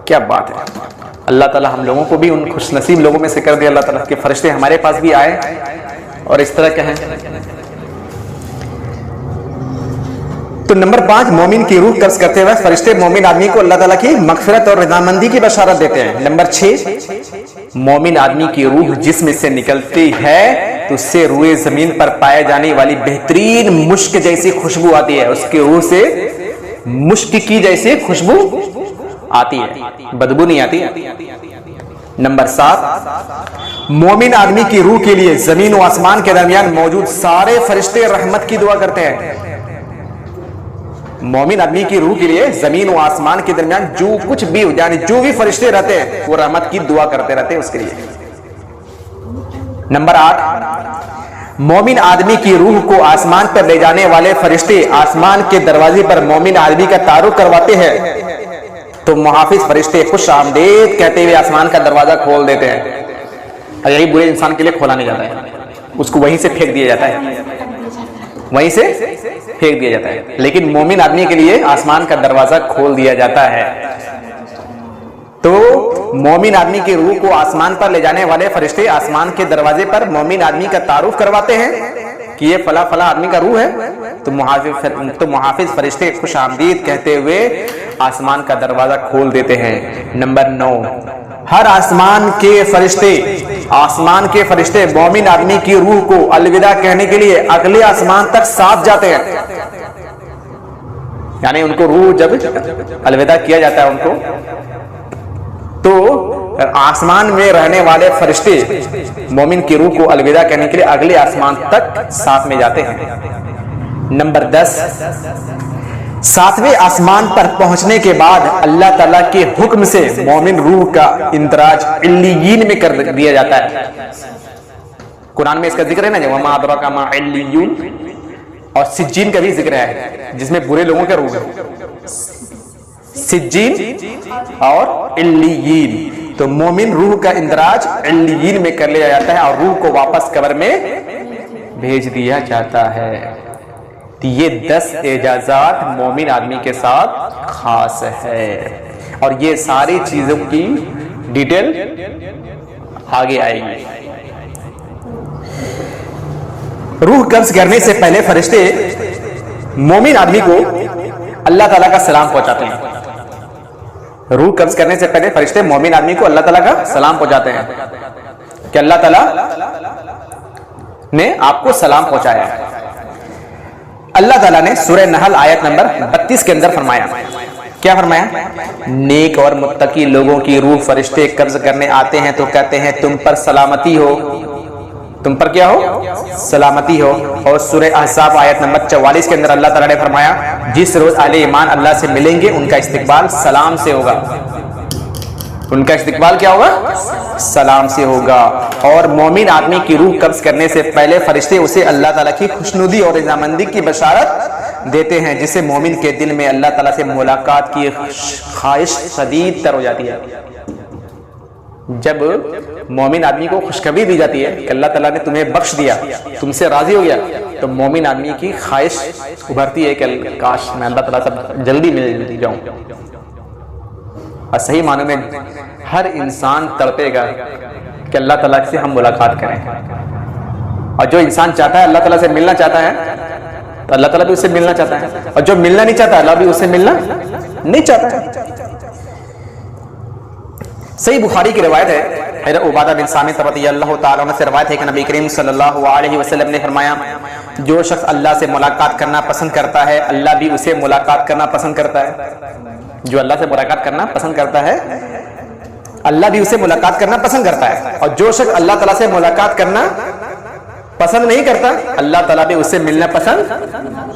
کیا بات ہے. اللہ تعالیٰ ہم لوگوں کو بھی ان خوش نصیب لوگوں میں سے کر دے. اللہ تعالیٰ کے فرشتے ہمارے پاس بھی آئے اور اس طرح کہیں. تو نمبر 5, مومن کی روح قبض کرتے ہوئے فرشتے مومن آدمی کو اللہ تعالیٰ کی مغفرت اور رضامندی کی بشارت دیتے ہیں. نمبر 6, مومن آدمی کی روح جسم سے نکلتی ہے تو اس سے روئے زمین پر پائے جانے والی بہترین مشک جیسی خوشبو آتی ہے. اس کی روح سے مشک کی جیسی خوشبو آتی ہے, بدبو نہیں آتی. نمبر 7, مومن آدمی کی روح کے لیے زمین و آسمان کے درمیان موجود سارے فرشتے رحمت کی دعا کرتے ہیں. مومن آدمی کی روح کے لیے زمین و آسمان کے درمیان جو کچھ بھی یعنی جو بھی فرشتے رہتے ہیں وہ رحمت کی دعا کرتے رہتے ہیں اس کے لیے. نمبر 8، مومن آدمی کی روح کو آسمان پر لے جانے والے فرشتے آسمان کے دروازے پر مومن آدمی کا تعارف کرواتے ہیں تو محافظ فرشتے خوش آمدید کہتے ہوئے آسمان کا دروازہ کھول دیتے ہیں. اور یہی برے انسان کے لیے کھولا نہیں جاتا ہے، اس کو وہیں سے پھینک دیا جاتا ہے، وہیں سے پھینک دیا جاتا ہے. لیکن مومن آدمی کے لیے آسمان کا دروازہ کھول دیا جاتا ہے. تو مومن آدمی کی روح کو آسمان پر لے جانے والے فرشتے آسمان کے دروازے پر مومن آدمی کا تعارف کرواتے ہیں کہ یہ فلاں فلاں آدمی کا روح ہے. تو محافظ فرشتے خوش آمدید کہتے ہوئے آسمان کا دروازہ کھول دیتے ہیں. نمبر 9، ہر آسمان کے فرشتے مومن آدمی کی روح کو الوداع کہنے کے لیے اگلے آسمان تک ساتھ جاتے ہیں. یعنی ان کو روح جب الوداع کیا جاتا ہے ان کو، تو آسمان میں رہنے والے فرشتے مومن کی روح کو الوداع کہنے کے لیے اگلے آسمان تک ساتھ میں جاتے ہیں. نمبر 10، 7ویں آسمان پر پہنچنے کے بعد اللہ تعالیٰ کے حکم سے مومن روح کا اندراج علیین میں کر دیا جاتا ہے. قرآن میں اس کا ذکر ہے نا، وما ادراک ما علیون، اور سجین کا بھی ذکر ہے جس میں برے لوگوں کا روح ہے، سجین اور علیین. تو مومن روح کا اندراج علیین میں کر لیا جاتا ہے اور روح کو واپس قبر میں بھیج دیا جاتا ہے. یہ 10 اعجازات مومن آدمی کے ساتھ خاص ہے، اور یہ ساری چیزوں کی ڈیٹیل آگے آئے گی. روح قبض کرنے سے پہلے فرشتے مومن آدمی کو اللہ تعالیٰ کا سلام پہنچاتے ہیں. روح قبض کرنے سے پہلے فرشتے مومن آدمی کو اللہ تعالیٰ کا سلام پہنچاتے ہیں کہ اللہ تعالیٰ نے آپ کو سلام پہنچایا ہے. اللہ تعالیٰ نے سورہ نحل آیت نمبر 32 کے اندر فرمایا، کیا فرمایا؟ نیک اور متقی لوگوں کی روح فرشتے قبض کرنے آتے ہیں تو کہتے ہیں تم پر سلامتی ہو، تم پر کیا ہو؟ سلامتی ہو. اور سورہ احزاب آیت نمبر 44 کے اندر اللہ تعالیٰ نے فرمایا جس روز اہل ایمان اللہ سے ملیں گے ان کا استقبال سلام سے ہوگا. ان کا استقبال کیا ہوگا؟ سلام سے ہوگا. اور مومن آدمی کی روح قبض کرنے سے پہلے فرشتے اسے اللہ تعالیٰ کی خوشنودی اور رضامندی کی بشارت دیتے ہیں، جس سے مومن کے دل میں اللہ تعالیٰ سے ملاقات کی خواہش شدید تر ہو جاتی ہے. جب مومن آدمی کو خوشخبری دی جاتی ہے کہ اللہ تعالیٰ نے تمہیں بخش دیا، تم سے راضی ہو گیا، تو مومن آدمی کی خواہش ابھرتی ہے کہ کاش میں اللہ تعالیٰ سے جلدی مل جاؤں. اور صحیح معنی میں ہر انسان تڑپے گا کہ اللہ تعالیٰ سے ہم ملاقات کریں. اور جو انسان چاہتا ہے اللہ تعالیٰ سے ملنا چاہتا ہے تو اللہ تعالیٰ بھی اس سے ملنا چاہتا ہے، اور جو ملنا نہیں چاہتا اللہ بھی اس سے ملنا نہیں چاہتا ہے. صحیح بخاری کی روایت ہے، حضرت عبادہ بن صامت رضی اللہ تعالیٰ عنہ سے روایت ہے کہ نبی کریم صلی اللہ علیہ وسلم نے فرمایا جو شخص اللہ سے ملاقات کرنا پسند کرتا ہے اللہ بھی اسے ملاقات کرنا پسند کرتا ہے. جو اللہ سے ملاقات کرنا پسند کرتا ہے اللہ بھی اسے ملاقات کرنا پسند کرتا ہے، اور جو شخص اللہ تعالیٰ سے ملاقات کرنا پسند نہیں کرتا اللہ تعالیٰ بھی اسے ملنا پسند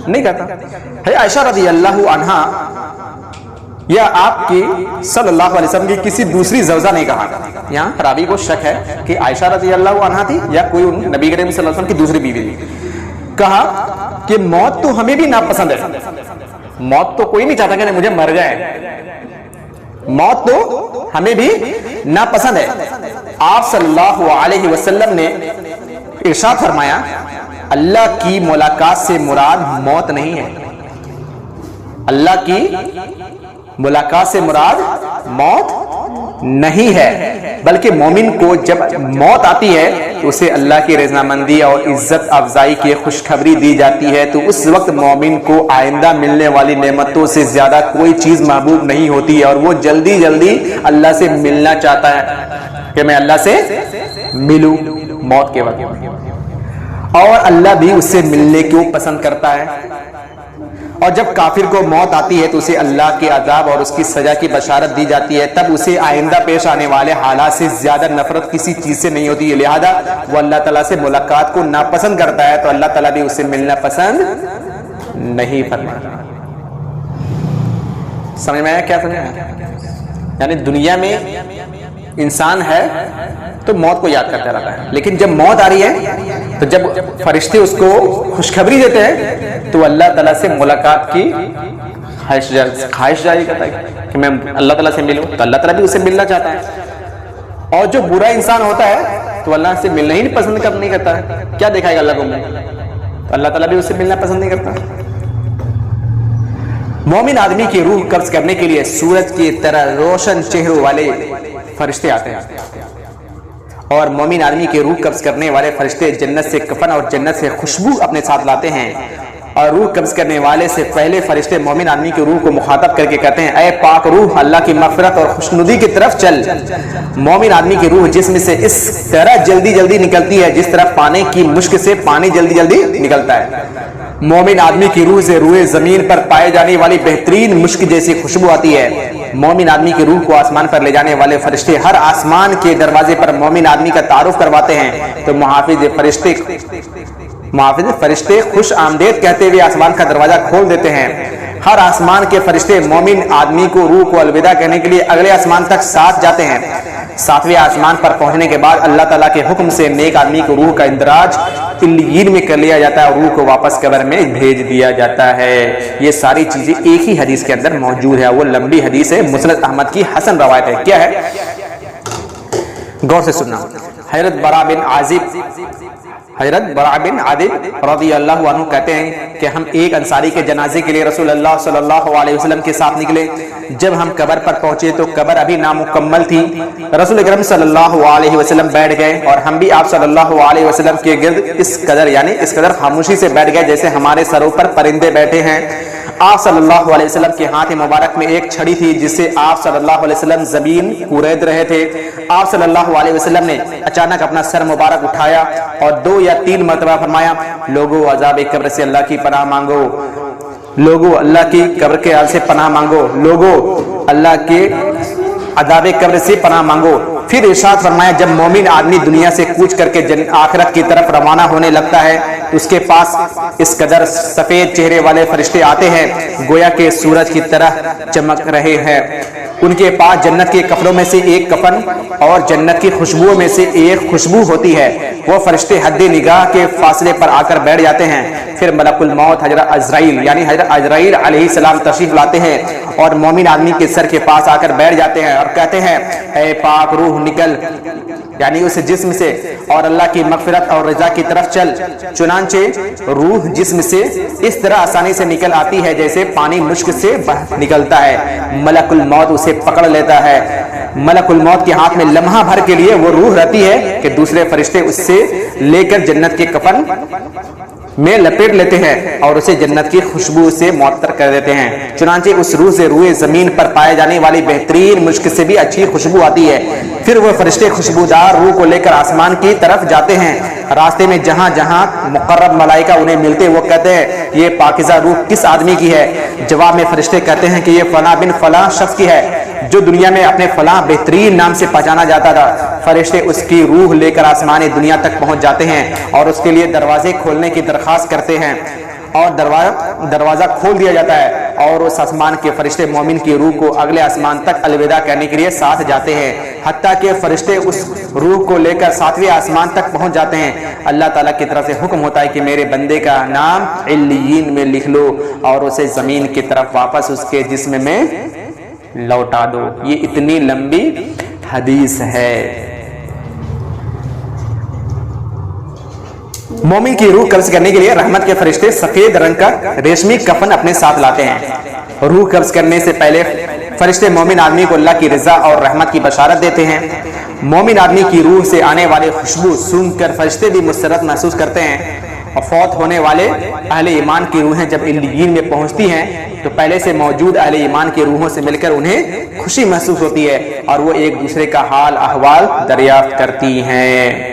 نہیں کرتا. ہے عائشہ رضی اللہ عنہا یا آپ کی صلی اللہ علیہ وسلم کی کسی دوسری زوجہ نہیں کہا. یہاں راوی کو شک ہے کہ عائشہ رضی اللہ عنہا تھی یا کوئی نبی کریم صلی اللہ علیہ وسلم کی دوسری بیوی تھی. کہا کہ موت تو ہمیں بھی ناپسند ہے، موت تو کوئی نہیں چاہتا کہ مجھے مر جائے، موت تو ہمیں بھی ناپسند ہے. آپ صلی اللہ علیہ وسلم نے ارشاد فرمایا اللہ کی ملاقات سے مراد موت نہیں ہے، اللہ کی ملاقات سے مراد موت نہیں ہے، بلکہ مومن کو جب موت آتی ہے تو اسے اللہ کی رضامندی اور عزت افزائی کی خوشخبری دی جاتی ہے، تو اس وقت مومن کو آئندہ ملنے والی نعمتوں سے زیادہ کوئی چیز محبوب نہیں ہوتی ہے، اور وہ جلدی جلدی اللہ سے ملنا چاہتا ہے کہ میں اللہ سے ملوں موت کے وقت، اور اللہ بھی اس سے ملنے کو پسند کرتا ہے. اور جب کافر کو موت آتی ہے تو اسے اللہ کے عذاب اور اس کی سزا کی بشارت دی جاتی ہے، تب اسے آئندہ پیش آنے والے حالات سے زیادہ نفرت کسی چیز سے نہیں ہوتی ہے، لہذا وہ اللہ تعالیٰ سے ملاقات کو ناپسند کرتا ہے تو اللہ تعالیٰ بھی اسے ملنا پسند نہیں فرماتا۔ سمجھ میں آیا کیا سمجھ میں؟ یعنی دنیا میں انسان ہے تو موت کو یاد کرتا رہتا ہے، لیکن جب موت آ رہی ہے تو جب فرشتے اس کو خوشخبری دیتے ہیں تو اللہ تعالیٰ سے ملاقات کی خواہش جاری کرتا ہے کہ میں اللہ تعالیٰ سے ملوں، تو اللہ تعالیٰ بھی اسے ملنا چاہتا ہے۔ اور جو برا انسان ہوتا ہے تو اللہ سے ملنا ہی نہیں کرتا ہے، کیا دیکھائے گا اللہ کو؟ تو اللہ تعالیٰ بھی اسے ملنا پسند نہیں کرتا۔ مومن آدمی کی روح قبض کرنے کے لیے سورج کی طرح روشن چہروں والے فرشتے آتے ہیں، اور مومن آدمی کی روح قبض کرنے والے فرشتے جنت سے کفن اور جنت سے خوشبو اپنے ساتھ لاتے ہیں، اور روح قبض کرنے والے سے پہلے فرشتے مومن آدمی کی روح کو مخاطب کر کے کہتے ہیں اے پاک روح، اللہ کی مغفرت اور خوشنودی کی طرف چل۔ مومن آدمی کی روح جسم سے اس طرح جلدی جلدی نکلتی ہے جس طرح پانی کی مشک سے پانی جلدی جلدی نکلتا ہے۔ مومن آدمی کی روح سے روئے زمین پر پائے جانے والی بہترین مشک جیسی خوشبو آتی ہے۔ مومن آدمی کی روح کو آسمان پر لے جانے والے فرشتے ہر آسمان کے دروازے پر مومن آدمی کا تعارف کرواتے ہیں تو محافظ فرشتے خوش آمدید کہتے ہوئے آسمان کا دروازہ کھول دیتے ہیں۔ ہر آسمان کے فرشتے مومن آدمی کو روح کو الوداع کہنے کے لیے اگلے آسمان تک ساتھ جاتے ہیں۔ ساتویں آسمان پر پہنچنے کے بعد اللہ تعالیٰ کے حکم سے نیک آدمی کو روح کا اندراج علیین میں کر لیا جاتا ہے اور روح کو واپس قبر میں بھیج دیا جاتا ہے۔ یہ ساری چیزیں ایک ہی حدیث کے اندر موجود ہے، وہ لمبی حدیث ہے، مسند احمد کی حسن روایت ہے۔ کیا ہے؟ غور سے سننا۔ حضرت برا بن عازب رضی اللہ عنہ کہتے ہیں کہ ہم ایک انصاری کے جنازے کے لیے رسول اللہ صلی اللہ علیہ وسلم کے ساتھ نکلے۔ جب ہم قبر پر پہنچے تو قبر ابھی نامکمل تھی۔ رسول اکرم صلی اللہ علیہ وسلم بیٹھ گئے اور ہم بھی آپ صلی اللہ علیہ وسلم کے گرد اس قدر خاموشی سے بیٹھ گئے جیسے ہمارے سروں پر پرندے بیٹھے ہیں۔ آپ صلی اللہ علیہ وسلم کے ہاتھ مبارک میں ایک چھڑی تھی جس سے آپ صلی اللہ علیہ وسلم زمین کورید رہے تھے۔ آپ صلی اللہ علیہ وسلم نے اچانک اپنا سر مبارک اٹھایا اور 2 یا 3 مرتبہ فرمایا لوگو عذاب قبر سے اللہ کی پناہ مانگو، لوگو اللہ کی قبر کے عذاب سے پناہ مانگو، لوگو اللہ کے عذاب قبر سے پناہ مانگو۔ پھر ارشاد فرمایا جب مومن آدمی دنیا سے کوچ کر کے آخرت کی طرف روانہ ہونے لگتا ہے تو اس کے پاس اس قدر سفید چہرے والے فرشتے آتے ہیں گویا کہ سورج کی طرح چمک رہے ہیں۔ ان کے پاس جنت کے کفنوں میں سے ایک کفن اور جنت کی خوشبوؤں میں سے ایک خوشبو ہوتی ہے۔ وہ فرشتے حد نگاہ کے فاصلے پر آ کر بیٹھ جاتے ہیں۔ پھر ملک الموت حضرت عزرائیل علیہ السلام تشریف لاتے ہیں اور مومن آدمی کے سر کے پاس آ کر بیٹھ جاتے ہیں اور کہتے ہیں اے پاک روح نکل، یعنی اس جسم سے اور اللہ کی مغفرت اور رضا کی طرف چل۔ چنانچہ روح جسم سے اس طرح آسانی سے نکل آتی ہے جیسے پانی مشک سے نکلتا ہے۔ ملک الموت اسے پکڑ لیتا ہے۔ ملک الموت کے ہاتھ میں لمحہ بھر کے لیے وہ روح رہتی ہے کہ دوسرے فرشتے اس سے لے کر جنت کے کفن میں لپیٹ لیتے ہیں اور اسے جنت کی خوشبو سے معطر کر دیتے ہیں۔ چنانچہ اس روح سے روئے زمین پر پائے جانے والی بہترین مشک سے بھی اچھی خوشبو آتی ہے۔ پھر وہ فرشتے خوشبودار روح کو لے کر آسمان کی طرف جاتے ہیں۔ راستے میں جہاں جہاں مقرب ملائکہ انہیں ملتے وہ کہتے ہیں یہ پاکیزہ روح کس آدمی کی ہے؟ جواب میں فرشتے کہتے ہیں کہ یہ فلاں بن فلاں شخص کی ہے جو دنیا میں اپنے فلاں بہترین نام سے پہچانا جاتا تھا۔ فرشتے اس کی روح لے کر آسمانی دنیا تک پہنچ جاتے ہیں اور اس کے لیے دروازے کھولنے کی درخواست کرتے ہیں اور دروازہ کھول دیا جاتا ہے اور اس آسمان کے فرشتے مومن کی روح کو اگلے آسمان تک الوداع کہنے کے لیے ساتھ جاتے ہیں، حتیٰ کہ فرشتے اس روح کو لے کر 7ویں آسمان تک پہنچ جاتے ہیں۔ اللہ تعالیٰ کی طرف سے حکم ہوتا ہے کہ میرے بندے کا نام علیین میں لکھ لو اور اسے زمین کی طرف واپس اس کے جسم میں لوٹا دو۔ یہ اتنی لمبی حدیث ہے۔ مومن کی روح قبض کرنے کے لیے رحمت کے فرشتے سفید رنگ کا ریشمی کفن اپنے ساتھ لاتے ہیں۔ روح قبض کرنے سے پہلے فرشتے مومن آدمی کو اللہ کی رضا اور رحمت کی بشارت دیتے ہیں۔ مومن آدمی کی روح سے آنے والی خوشبو سونگھ کر فرشتے بھی مسرت محسوس کرتے ہیں اور فوت ہونے والے اہل ایمان کی روحیں جب علیین میں پہنچتی ہیں تو پہلے سے موجود اہل ایمان کی روحوں سے مل کر انہیں خوشی محسوس ہوتی ہے اور وہ ایک دوسرے کا حال احوال دریافت کرتی ہیں۔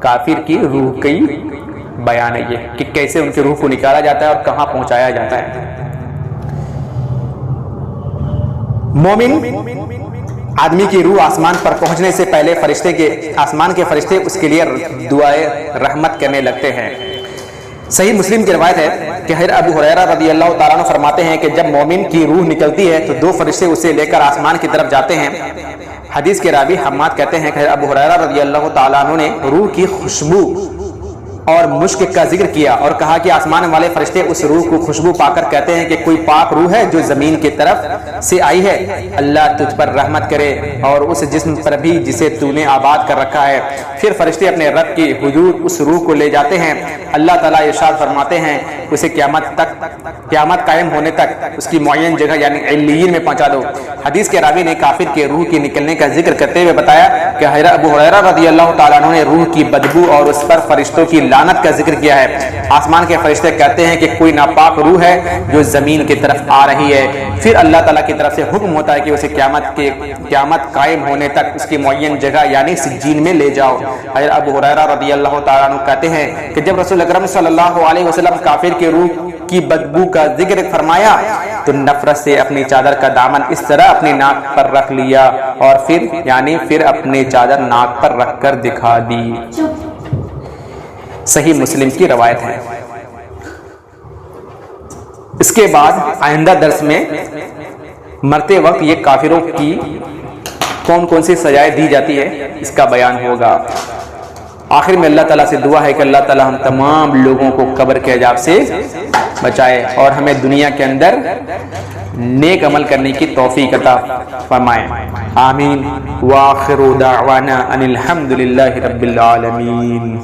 کافر کی روح کی بیان ہے یہ کہ کیسے ان کی روح کو نکالا جاتا ہے اور کہاں پہنچایا جاتا ہے۔ مومن آدمی کی روح آسمان پر پہنچنے سے پہلے آسمان کے فرشتے اس کے لیے دعائے رحمت کرنے لگتے ہیں۔ صحیح مسلم کی روایت ہے کہ حضرت ابو ہریرہ رضی اللہ تعالیٰ عنہ فرماتے ہیں کہ جب مومن کی روح نکلتی ہے تو 2 فرشتے اسے لے کر آسمان کی طرف جاتے ہیں۔ حدیث کے راوی حماد کہتے ہیں کہ حضرت ابو ہریرہ رضی اللہ تعالیٰ عنہ نے روح کی خوشبو اور مشک کا ذکر کیا اور کہا کہ آسمان والے فرشتے اس روح کو خوشبو پا کر کہتے ہیں کہ کوئی پاک روح ہے جو زمین کی طرف سے آئی ہے، اللہ تجھ پر رحمت کرے اور اس جسم پر بھی جسے تو نے آباد کر رکھا ہے۔ پھر فرشتے اپنے رب کی حضور اس روح کو لے جاتے ہیں۔ اللہ تعالیٰ ارشاد فرماتے ہیں اسے قیامت قائم ہونے تک اس کی معین جگہ یعنی علیین میں پہنچا دو۔ حدیث کے راوی نے کافر کے روح کے نکلنے کا ذکر کرتے ہوئے بتایا کہ حضرت ابو ہریرہ رضی اللہ تعالیٰ عنہ نے روح کی بدبو اور اس پر فرشتوں کی لعنت کا ذکر کیا ہے۔ آسمان کے فرشتے کہتے ہیں کہ کوئی ناپاک روح ہے جو زمین کی طرف آ رہی ہے۔ پھر اللہ تعالیٰ کی طرف سے حکم ہوتا ہے کہ اسے قیامت قائم ہونے تک اس کی معین جگہ یعنی سجین میں لے جاؤ۔ حضرت ابو ہریرہ رضی اللہ تعالیٰ عنہ کہتے ہیں کہ جب رسول اکرم صلی اللہ علیہ وسلم کافر کے روح کی بدبو کا ذکر فرمایا تو نفرت سے اپنی چادر کا دامن اس طرح اپنی ناک پر رکھ لیا اور پھر اپنی چادر ناک پر رکھ کر دکھا دی۔ صحیح مسلم کی روایت ہے۔ اس کے بعد آئندہ درس میں مرتے وقت یہ کافروں کی کون سی سزائیں دی جاتی ہے اس کا بیان ہوگا۔ آخر میں اللہ تعالیٰ سے دعا ہے کہ اللہ تعالیٰ ہم تمام لوگوں کو قبر کے عذاب سے بچائے اور ہمیں دنیا کے اندر نیک عمل کرنے کی توفیق عطا فرمائے، آمین۔ وآخر دعوانا ان الحمد للہ رب العالمین۔